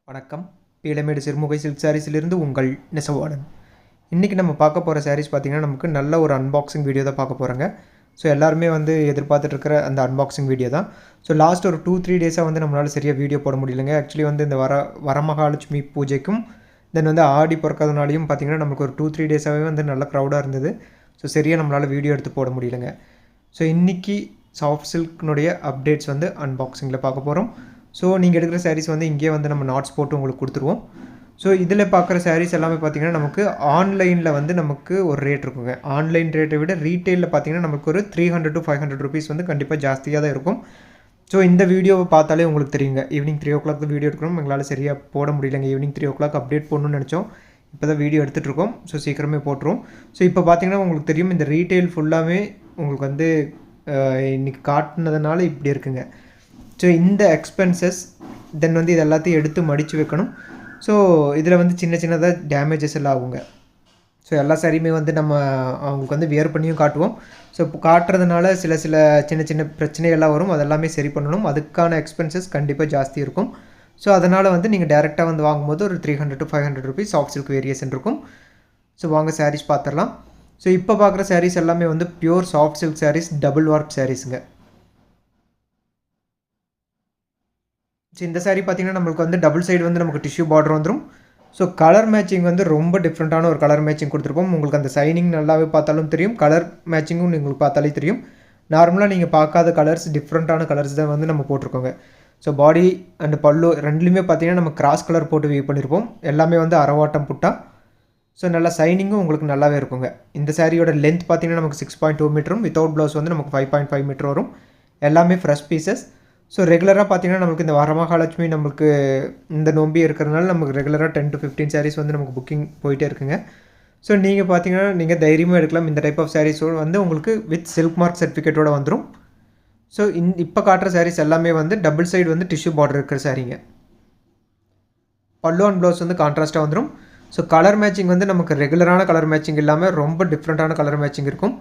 வணக்கம். பீளமேடு சிறுமுகை சில்க் சாரீஸிலிருந்து உங்கள் நெசவாளன். இன்றைக்கி நம்ம பார்க்க போகிற சாரீஸ் பார்த்திங்கன்னா நமக்கு நல்ல ஒரு அன்பாக்சிங் வீடியோ தான் பார்க்க போகிறோங்க. ஸோ எல்லாருமே எதிர்பார்த்துட்ருக்கிற அந்த அன்பாக்சிங் வீடியோ தான். ஸோ லாஸ்ட் ஒரு 2-3 டேஸாக நம்மளால் சரியாக வீடியோ போட முடியலைங்க. ஆக்சுவலி இந்த வரமகாலட்சுமி பூஜைக்கும் தென் ஆடி பிறக்கிறதுனாலையும் பார்த்திங்கன்னா நமக்கு ஒரு 2-3 டேஸாகவே நல்ல க்ரௌடாக இருந்தது. ஸோ சரியாக நம்மளால் வீடியோ எடுத்து போட முடியலைங்க. ஸோ இன்றைக்கி சாஃப்ட் சில்க்னுடைய அப்டேட்ஸ் அன்பாக்சிங்கில் பார்க்க போகிறோம். ஸோ நீங்கள் எடுக்கிற சாரீஸ் இங்கே நம்ம நாட்ஸ் போட்டு உங்களுக்கு கொடுத்துருவோம். ஸோ இதில் பார்க்குற சாரீஸ் எல்லாமே பார்த்திங்கன்னா நமக்கு ஆன்லைனில் நமக்கு ஒரு ரேட் இருக்குங்க. ஆன்லைன் ரேட்டை விட ரீட்டெயிலில் பார்த்திங்கன்னா நமக்கு ஒரு 300 to 500 rupees கண்டிப்பாக ஜாஸ்தியாக தான் இருக்கும். ஸோ இந்த வீடியோவை பார்த்தாலே உங்களுக்கு தெரியுங்க. ஈவினிங் 3 o'clock வீடியோ எடுக்கணும், எங்களால் சரியாக போட முடியலைங்க. ஈவினிங் 3 o'clock அப்டேட் பண்ணணும்னு நினச்சோம். இப்போ தான் வீடியோ எடுத்துகிட்ருக்கோம். ஸோ சீக்கிரமே போட்டுருவோம். ஸோ இப்போ பார்த்திங்கன்னா உங்களுக்கு தெரியும், இந்த ரீட்டெயில் ஃபுல்லாகவே உங்களுக்கு இன்றைக்கி காட்டினதுனால இப்படி இருக்குங்க. ஸோ இந்த எக்ஸ்பென்சஸ் தென் இது எல்லாத்தையும் எடுத்து மடித்து வைக்கணும். ஸோ இதில் சின்ன சின்னதாக டேமேஜஸ் எல்லாம் ஆகுங்க. ஸோ எல்லா சாரியுமே நம்ம அவங்களுக்கு வியர் பண்ணியும் காட்டுவோம். ஸோ இப்போ காட்டுறதுனால சில சின்ன சின்ன பிரச்சனைகள்லாம் வரும். அதெல்லாமே சரி பண்ணணும். அதுக்கான எக்ஸ்பென்சஸ் கண்டிப்பாக ஜாஸ்தி இருக்கும். ஸோ அதனால் நீங்கள் டேரெக்டாக வாங்கும்போது ஒரு 300 to 500 rupees soft silk variation இருக்கும். ஸோ வாங்க சாரீஸ் பார்த்துடலாம். ஸோ இப்போ பார்க்குற சாரீஸ் எல்லாமே pure soft silk sarees, double warp சாரீஸுங்க. ஸோ இந்த சாரீ பார்த்திங்கன்னா நம்மளுக்கு டபுள் சைடு நமக்கு டிஷ்யூ பார்டர் வந்துடும். ஸோ கலர் மேட்சிங் ரொம்ப டிஃப்ரெண்ட்டான ஒரு கலர் மேட்சிங் கொடுத்துருப்போம். உங்களுக்கு அந்த சைனிங் நல்லாவே பார்த்தாலும் தெரியும், கலர் மேட்சிங்கும் உங்களுக்கு பார்த்தாலே தெரியும். நார்மலாக நீங்கள் பார்க்காத கலர்ஸ், டிஃப்ரெண்ட்டான கலர்ஸ் தான் நம்ம போட்டிருக்கோங்க. ஸோ பாடி அண்ட் பல்லு ரெண்டுலேயுமே பார்த்திங்கன்னா நம்ம கிராஸ் கலர் போட்டு வீவ் பண்ணியிருப்போம். எல்லாமே அரவாட்டம் புட்டா. ஸோ நல்லா சைனிங்கும் உங்களுக்கு நல்லாவே இருக்குங்க. இந்த சாரியோட லென்த் பார்த்திங்கன்னா நமக்கு 6.2 மீட்டரும், வித்தவுட் ப்ளவுஸ் நமக்கு 5.5 மீட்டர் வரும். எல்லாமே ஃப்ரெஷ் பீசஸ். ஸோ ரெகுலராக பார்த்திங்கன்னா நமக்கு இந்த வரமகாலட்சுமி நம்மளுக்கு இந்த நோம்பி இருக்கிறதுனால நமக்கு ரெகுலராக 10 to 15 சாரீஸ் நமக்கு புக்கிங் போயிட்டே இருக்குங்க. ஸோ நீங்கள் பார்த்திங்கன்னா நீங்கள் தைரியமாக எடுக்கலாம். இந்த டைப் ஆஃப் சாரீஸ் உங்களுக்கு வித் சில்க் மார்க் சர்டிஃபிகேட்டோடு வந்துடும். ஸோ இப்போ காட்டுற சாரீஸ் எல்லாமே டபுள் சைடு டிஷ்யூ பார்டர் இருக்கிற சாரீங்க. பல்லு அண்ட் ப்ளவுஸ் கான்ட்ராஸ்ட்டாக வந்துடும். ஸோ கலர் மேட்சிங் நமக்கு ரெகுலரான கலர் மேட்சிங் இல்லாமல் ரொம்ப டிஃப்ரெண்ட்டான கலர் மேட்சிங் இருக்கும்.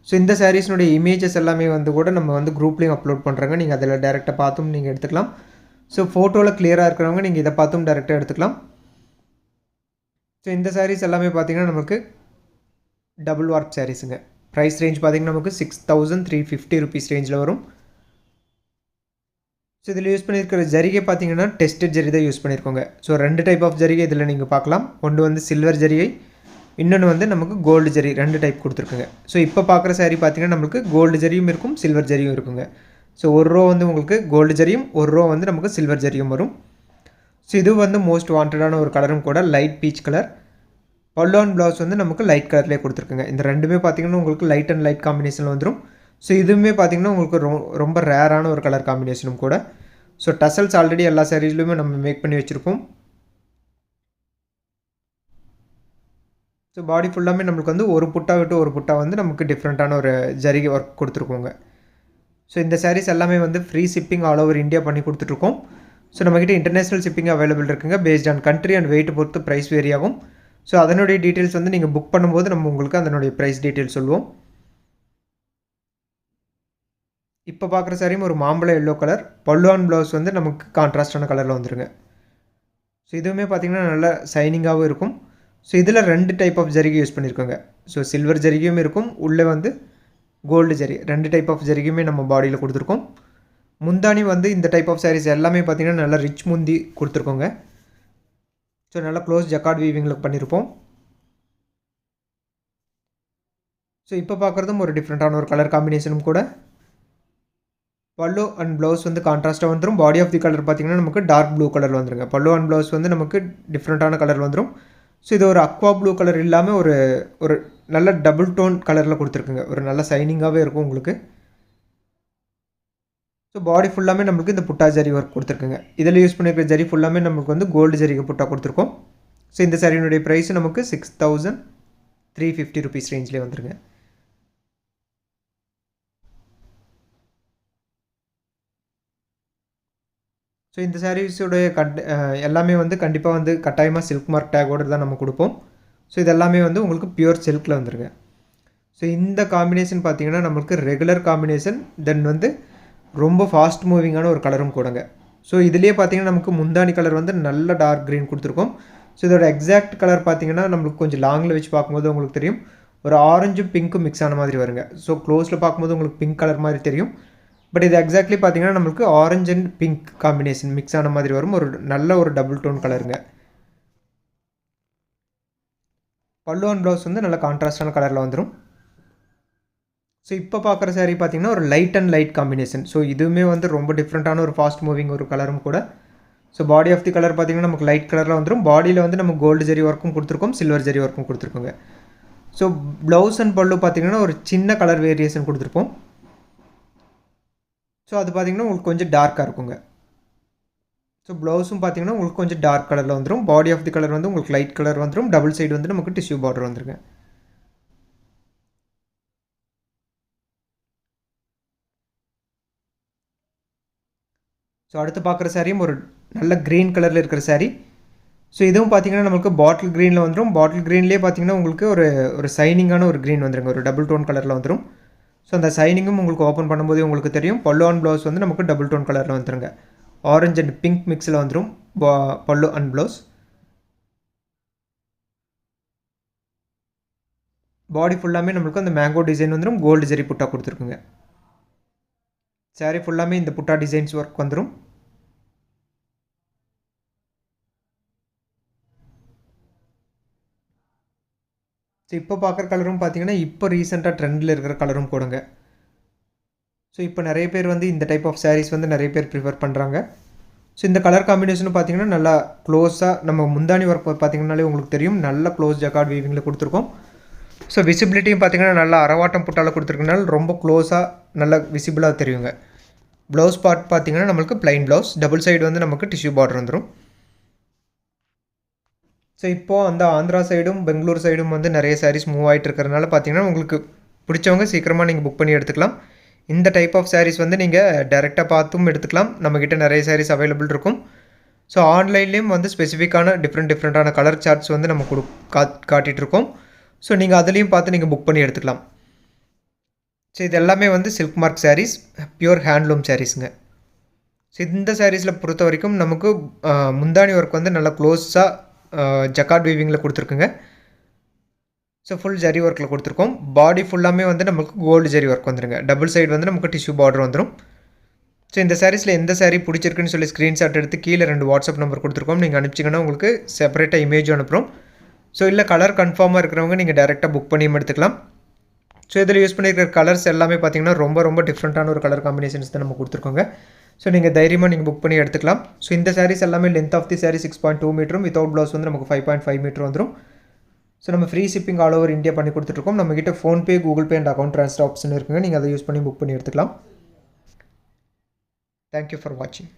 ஸோ இந்த சாரீஸ்னுடைய இமேஜஸ் எல்லாமே கூட நம்ம குரூப்லேயும் அப்லோட் பண்ணுறாங்க. நீங்கள் அதில் டேரெக்டாக பார்த்தும் நீங்கள் எடுத்துக்கலாம். ஸோ ஃபோட்டோவில் கிளியராக இருக்கிறவங்க நீங்கள் இதை பார்த்தும் டேரெக்டாக எடுத்துக்கலாம். ஸோ இந்த சாரீஸ் எல்லாமே பார்த்திங்கன்னா நமக்கு டபுள் வார்ப் சாரீஸுங்க. ப்ரைஸ் ரேஞ்ச் பார்த்திங்கன்னா நமக்கு 6350 rupees ரேஞ்சில் வரும். ஸோ இதில் யூஸ் பண்ணியிருக்கிற ஜரிகை பார்த்திங்கன்னா டெஸ்டட் ஜரி தான் யூஸ் பண்ணியிருக்கோங்க. ஸோ 2 டைப் ஆஃப் ஜரிகை இதில் நீங்கள் பார்க்கலாம். ஒன்று சில்வர் ஜரிகை, இன்னொன்று நமக்கு கோல்டு ஜரி, 2 டைப் கொடுத்துருக்குங்க. ஸோ இப்போ பார்க்குற சாரீ பார்த்திங்கன்னா நம்மளுக்கு கோல்டு ஜரியும் இருக்கும், சில்வர் ஜரியும் இருக்குங்க. ஸோ ஒரு ரோ உங்களுக்கு கோல்டு ஜரியும், ஒரு ரோ நமக்கு சில்வர் ஜரியும் வரும். ஸோ இது மோஸ்ட் வாண்டடான ஒரு கலரும் கூட, லைட் பீச் கலர். பல்லு அண்ட் ப்ளவுஸ் நமக்கு லைட் கலர்லேயே கொடுத்துருக்குங்க. இந்த ரெண்டுமே பார்த்திங்கன்னா உங்களுக்கு லைட் அண்ட் லைட் காம்பினேஷனில் வந்துடும். ஸோ இதுவுமே பார்த்திங்கன்னா உங்களுக்கு ரொம்ப ரேரான ஒரு கலர் காம்பினேஷனும் கூட. ஸோ டசல்ஸ் ஆல்ரெடி எல்லா சாரீஸ்லையுமே நம்ம மேக் பண்ணி வச்சுருப்போம். ஸோ பாடி ஃபுல்லாமே நம்மளுக்கு ஒரு புட்டா விட்டு ஒரு புட்டா நமக்கு டிஃப்ரெண்ட்டான ஒரு ஜரிகை ஒர்க் கொடுத்துருக்கோங்க. ஸோ இந்த சாரீஸ் எல்லாமே free shipping all over India பண்ணி கொடுத்துட்ருக்கோம். ஸோ நம்மக்கிட்ட இன்டர்நேஷ்னல் ஷிப்பிங் அவைலபிள் இருக்குங்க. Based on country and weight பொறுத்து ப்ரைஸ் வேரி ஆகும். ஸோ அதனுடைய டீட்டெயில்ஸ் நீங்கள் புக் பண்ணும்போது நம்ம உங்களுக்கு அதனுடைய ப்ரைஸ் டீட்டெயில்ஸ் சொல்லுவோம். இப்போ பார்க்குற சாரியும் ஒரு மாம்பழ எல்லோ கலர். பல்லு அண்ட் ப்ளவுஸ் நமக்கு கான்ட்ராஸ்டான கலரில் வந்துருங்க. ஸோ இதுவுமே பார்த்திங்கன்னா நல்லா சைனிங்காகவும் இருக்கும். ஸோ இதில் 2 டைப் ஆஃப் ஜரிகை யூஸ் பண்ணியிருக்கோங்க. ஸோ சில்வர் ஜரிகையும் இருக்கும், உள்ளே கோல்டு ஜரி, 2 டைப் ஆஃப் ஜரிகையுமே நம்ம பாடியில் கொடுத்துருக்கோம். முந்தானி இந்த டைப் ஆஃப் சாரீஸ் எல்லாமே பார்த்திங்கன்னா நல்லா ரிச் முந்தி கொடுத்துருக்கோங்க. ஸோ நல்லா க்ளோஸ் ஜக்கார்ட் வீவிங்கில் பண்ணியிருப்போம். ஸோ இப்போ பார்க்குறதும் ஒரு டிஃப்ரெண்ட்டான ஒரு கலர் காம்பினேஷனும் கூட. பல்லு அண்ட் ப்ளவுஸ் கான்ட்ராஸ்ட்டாக வந்துடும். பாடி ஆஃப் தி கலர் பார்த்திங்கன்னா நமக்கு டார்க் ப்ளூ கலரில் வந்துருங்க. பல்லு அண்ட் ப்ளவுஸ் நமக்கு டிஃப்ரெண்ட்டான கலரில் வந்துடும். ஸோ இது ஒரு அக்வா ப்ளூ கலர் இல்லாமல் ஒரு நல்ல டபுள் டோன் கலரில் கொடுத்துருக்குங்க. ஒரு நல்ல சைனிங்காகவே இருக்கும் உங்களுக்கு. ஸோ பாடி ஃபுல்லாமே நம்மளுக்கு இந்த புட்டா ஜரி ஒர்க் கொடுத்துருக்குங்க. இதில் யூஸ் பண்ணியிருக்கிற ஜரி ஃபுல்லாமே நமக்கு கோல்டு ஜரிகை புட்டா கொடுத்துருக்கோம். ஸோ இந்த சாரியினுடைய ப்ரைஸ் நமக்கு 6350 rupees ரேஞ்சிலே வந்துருங்க. ஸோ இந்த சாரீஸோடைய எல்லாமே கண்டிப்பாக கட்டாயமாக சில்க் மார்க் டேக்கோடு தான் நம்ம கொடுப்போம். ஸோ இது எல்லாமே உங்களுக்கு பியூர் சில்கில் வந்துருங்க. ஸோ இந்த காம்பினேஷன் பார்த்திங்கன்னா நம்மளுக்கு ரெகுலர் காம்பினேஷன், தென் ரொம்ப ஃபாஸ்ட் மூவிங்கான ஒரு கலரும் கூடங்க. ஸோ இதுலேயே பார்த்தீங்கன்னா நமக்கு முந்தானி கலர் வந்து நல்ல டார்க் க்ரீன் கொடுத்துருக்கோம். ஸோ இதோட எக்ஸாக்ட் கலர் பார்த்தீங்கன்னா நம்மளுக்கு கொஞ்சம் லாங்கில் வச்சு பார்க்கும்போது உங்களுக்கு தெரியும் ஒரு ஆரஞ்சும் பிங்க்கும் மிக்ஸ் ஆன மாதிரி வருங்க. ஸோ க்ளோஸில் பார்க்கும்போது உங்களுக்கு பிங்க் கலர் மாதிரி தெரியும். பட் இது எக்ஸாக்ட்லி பார்த்தீங்கன்னா நம்மளுக்கு orange and pink combination mix ஆன மாதிரி வரும். ஒரு நல்ல ஒரு டபுள் டோன் கலருங்க. பல்லு அண்ட் ப்ளவுஸ் வந்து நல்ல கான்ட்ராஸ்டான கலரில் வந்துடும். ஸோ இப்போ பார்க்குற saree பார்த்தீங்கன்னா ஒரு light and light combination. So இதுவுமே வந்து ரொம்ப டிஃப்ரெண்ட்டான ஒரு ஃபாஸ்ட் மூவிங் ஒரு கலரும் கூட. So body of the colour பார்த்தீங்கன்னா நமக்கு லைட் கலரில் வந்துடும். பாடியில் வந்து நம்ம கோல்டு ஜரி ஒர்க்கும் கொடுத்துருக்கோம், சில்வர் ஜரி ஒர்க்கும் கொடுத்துருக்கோங்க. ஸோ ப்ளவுஸ் அண்ட் பல்லு பார்த்தீங்கன்னா ஒரு சின்ன கலர் வேரியேஷன் கொடுத்துருப்போம். ஸோ அது பார்த்தீங்கன்னா உங்களுக்கு கொஞ்சம் டார்க்காக இருக்குங்க. ஸோ ப்ளவுஸும் பார்த்தீங்கன்னா உங்களுக்கு கொஞ்சம் டார்க் கலரில் வந்துடும். பாடி ஆஃப் தி கலர் வந்து உங்களுக்கு லைட் கலர் வந்துடும். டபுள் சைடு வந்து நமக்கு டிஷ்யூ பார்டர் வந்துருங்க. ஸோ அடுத்து பார்க்குற சாரியும் ஒரு நல்ல க்ரீன் கலரில் இருக்கிற saree. ஸோ இதுவும் பார்த்தீங்கன்னா நமக்கு பாட்டில் க்ரீனில் வந்துடும். பாட்டில் க்ரீன்லேயே பார்த்தீங்கன்னா உங்களுக்கு ஒரு சைனிங்கான ஒரு க்ரீன் வந்துருங்க. ஒரு டபுள் டோன் கலரில் வந்துடும். ஸோ அந்த சைனிங்கும் உங்களுக்கு ஓப்பன் பண்ணும்போது உங்களுக்கு தெரியும். பல்லு அண்ட் ப்ளவுஸ் வந்து நமக்கு டபுள் டோன் கலரில் வந்துருங்க. ஆரஞ்ச் அண்ட் பிங்க் மிக்ஸில் வந்துடும் பல்லு அண்ட் ப்ளவுஸ். பாடி ஃபுல்லாமே நம்மளுக்கு அந்த மேங்கோ டிசைன் வந்துடும். கோல்டு ஜெரி புட்டா கொடுத்துருக்குங்க. saree ஃபுல்லாமே இந்த புட்டா டிசைன்ஸ் ஒர்க் வந்துடும். ஸோ இப்போ பார்க்குற கலரும் பார்த்தீங்கன்னா இப்போ ரீசெண்டாக ட்ரெண்டில் இருக்கிற கலரும் கூடங்க. ஸோ இப்போ நிறைய பேர் வந்து இந்த டைப் ஆஃப் sarees வந்து நிறைய பேர் ப்ரிஃபர் பண்ணுறாங்க. ஸோ இந்த கலர் காம்பினேஷனும் பார்த்தீங்கன்னா நல்லா க்ளோஸாக நம்ம முந்தானி ஒர்க் பார்த்தீங்கன்னாலே உங்களுக்கு தெரியும் நல்ல க்ளோஸ் ஜக்கார்ட் வீவிங்கில் கொடுத்துருக்கோம். ஸோ விசிபிலிட்டியும் பார்த்தீங்கன்னா நல்லா அரவாட்டம் புட்டால் கொடுத்துருக்கனால ரொம்ப க்ளோஸாக நல்லா விசிபிளாக தெரியுங்க. ப்ளவுஸ் பார்ட் பார்த்தீங்கன்னா நம்மளுக்கு ப்ளைன் ப்ளவுஸ், டபுள் சைடு வந்து நமக்கு டிஷ்யூ பார்டர் வந்துடும். ஸோ இப்போது அந்த ஆந்திரா சைடும் பெங்களூர் சைடும் வந்து நிறைய sarees மூவ் ஆகிட்டு இருக்கிறதுனால பார்த்தீங்கன்னா உங்களுக்கு பிடிச்சவங்க சீக்கிரமாக நீங்கள் புக் பண்ணி எடுத்துக்கலாம். இந்த டைப் ஆஃப் sarees வந்து நீங்கள் டைரெக்டாக பார்த்தும் எடுத்துக்கலாம். நம்மக்கிட்ட நிறைய sarees அவைலபிள் இருக்கும். ஸோ ஆன்லைன்லேயும் வந்து ஸ்பெசிஃபிக்கான டிஃப்ரெண்ட்டான கலர் சார்ட்ஸ் வந்து நம்ம காட்டிகிட்ருக்கோம். ஸோ நீங்கள் அதுலேயும் பார்த்து நீங்கள் புக் பண்ணி எடுத்துக்கலாம். ஸோ இது எல்லாமே வந்து silk mark sarees, pure handloom sareesங்க. ஸோ இந்த sareesல பொறுத்த வரைக்கும் நமக்கு முந்தானி ஒர்க் வந்து நல்லா க்ளோஸாக ஜக்கார்ட் வீவிங்கில் கொடுத்துருக்குங்க. ஸோ ஃபுல் ஜரி ஒர்க்கில் கொடுத்துருக்கோம். பாடி ஃபுல்லாமே வந்து நமக்கு கோல்டு ஜரி ஒர்க் வந்துருங்க. டபுள் சைடு வந்து நமக்கு டிஷ்யூ பார்டர் வந்துடும். ஸோ இந்த sareesல எந்த saree பிடிச்சிருக்குன்னு சொல்லி ஸ்க்ரீன்ஷாட் எடுத்து கீழே 2 வாட்ஸ்அப் நம்பர் கொடுத்துருக்கோம். நீங்கள் அனுப்பிச்சிங்கன்னா உங்களுக்கு செப்பரேட்டாக இமேஜ் அனுப்புகிறோம். ஸோ இல்லை கலர் கன்ஃபார்மாக இருக்கிறவங்க நீங்கள் டேரெக்டாக புக் பண்ணியும் எடுத்துக்கலாம். ஸோ இதில் யூஸ் பண்ணியிருக்கிற கலர்ஸ் எல்லாமே பார்த்தீங்கன்னா ரொம்ப டிஃப்ரெண்ட்டான ஒரு கலர் காம்பினேஷன்ஸ் தான் நம்ம கொடுத்துருக்கோங்க. ஸோ நீங்கள் தைரியமாக நீங்கள் புக் பண்ணி எடுத்துக்கலாம். ஸோ இந்த sarees எல்லாமே லென்த் ஆஃப் தி saree 6.2 மீட்டரும் வித்தவுட் ப்ளவுஸ் வந்து நமக்கு 5.5 மீட்டர் வந்துடும். ஸோ நம்ம free shipping all over India பண்ணி கொடுத்துட்ருக்கோம். நம்மகிட்ட PhonePe, Google Pay and account transfer option இருக்குங்க. நீங்கள் அதை யூஸ் பண்ணி புக் பண்ணி எடுத்துக்கலாம். தேங்க்யூ ஃபார் வாட்சிங்.